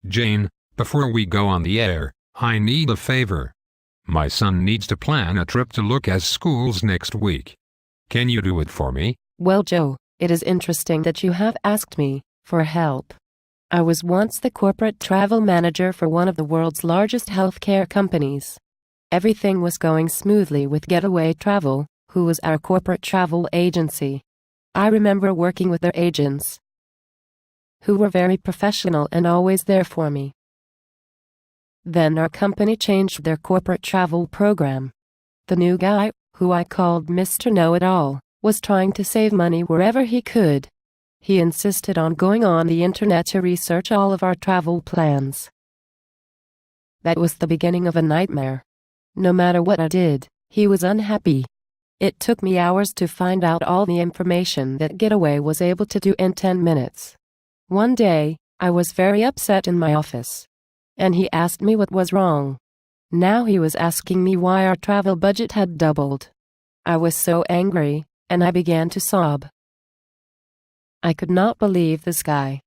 Jane, before we go on the air, I need a favor. My son needs to plan a trip to look at schools next week. Can you do it for me? Well, Joe, it is interesting that you have asked me for help. I was once the corporate travel manager for one of the world's largest healthcare companies. Everything was going smoothly with Getaway Travel, who was our corporate travel agency. I remember working with their agents, who were very professional and always there for me. Then our company changed their corporate travel program. The new guy, who I called Mr. Know-It-All, was trying to save money wherever he could. He insisted on going on the internet to research all of our travel plans. That was the beginning of a nightmare. No matter what I did, he was unhappy. It took me hours to find out all the information that Getaway was able to do in 10 minutes. One day, I was very upset in my office, and he asked me what was wrong. Now he was asking me why our travel budget had doubled. I was so angry, and I began to sob. I could not believe this guy.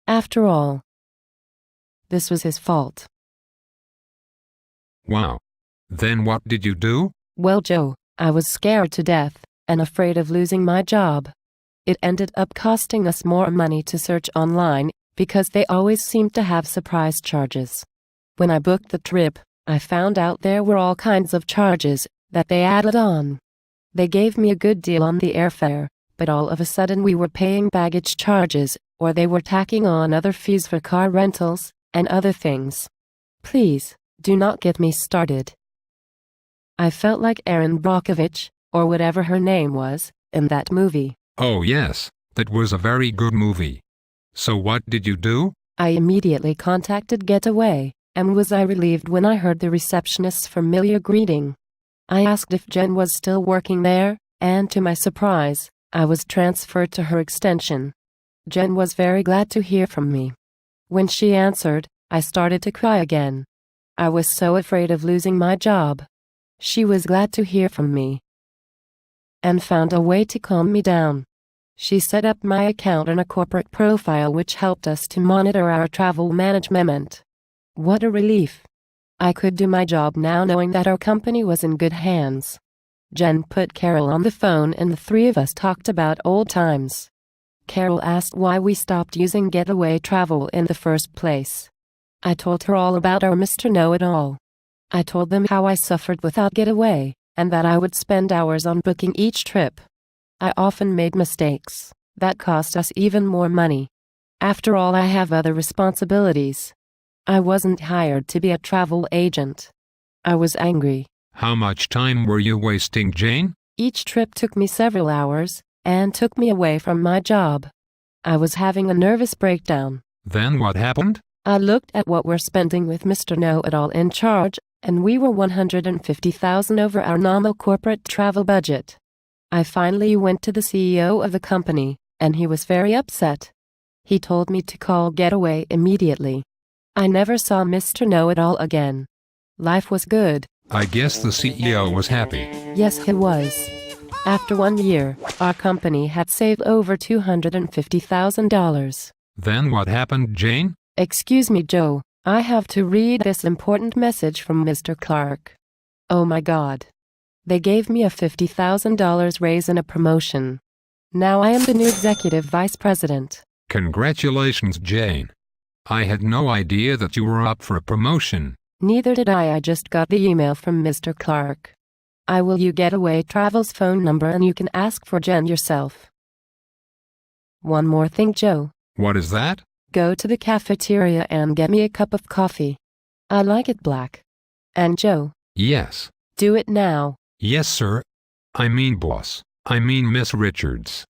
After all, this was his fault. Wow. Then what did you do? Well, Joe, I was scared to death and afraid of losing my job. It ended up costing us more money to search online because they always seemed to have surprise charges. When I booked the trip, I found out there were all kinds of charges that they added on. They gave me a good deal on the airfare, but all of a sudden we were paying baggage charges, or they were tacking on other fees for car rentals and other things. Please, do not get me started. I felt like Erin Brockovich, or whatever her name was, in that movie. Oh yes, that was a very good movie. So what did you do? I immediately contacted Getaway, and was I relieved when I heard the receptionist's familiar greeting. I asked if Jen was still working there, and to my surprise, I was transferred to her extension. Jen was very glad to hear from me. When she answered, I started to cry again. I was so afraid of losing my job. She was glad to hear from me and found a way to calm me down. She set up my account and a corporate profile which helped us to monitor our travel management. What a relief! I could do my job now knowing that our company was in good hands. Jen put Carol on the phone and the three of us talked about old times. Carol asked why we stopped using Getaway Travel in the first place. I told her all about our Mr. Know-It-All. I told them how I suffered without Getaway, and that I would spend hours on booking each trip. I often made mistakes that cost us even more money. After all, I have other responsibilities. I wasn't hired to be a travel agent. I was angry. How much time were you wasting, Jane? Each trip took me several hours, and took me away from my job. I was having a nervous breakdown. Then what happened? I looked at what we're spending with Mr. Know-It-All in charge, and we were $150,000 over our nominal corporate travel budget. I finally went to the CEO of the company, and he was very upset. He told me to call Getaway immediately. I never saw Mr. Know-It-All again. Life was good. I guess the CEO was happy. Yes, he was. After 1 year, our company had saved over $250,000. Then what happened, Jane? Excuse me, Joe. I have to read this important message from Mr. Clark. Oh my God. They gave me a $50,000 raise and a promotion. Now I am the new executive vice president. Congratulations, Jane. I had no idea that you were up for a promotion. Neither did I just got the email from Mr. Clark. I will you Getaway Travel's phone number and you can ask for Jen yourself. One more thing, Joe. What is that? Go to the cafeteria and get me a cup of coffee. I like it black. And Joe. Yes. Do it now. Yes, sir. I mean boss. I mean Miss Richards.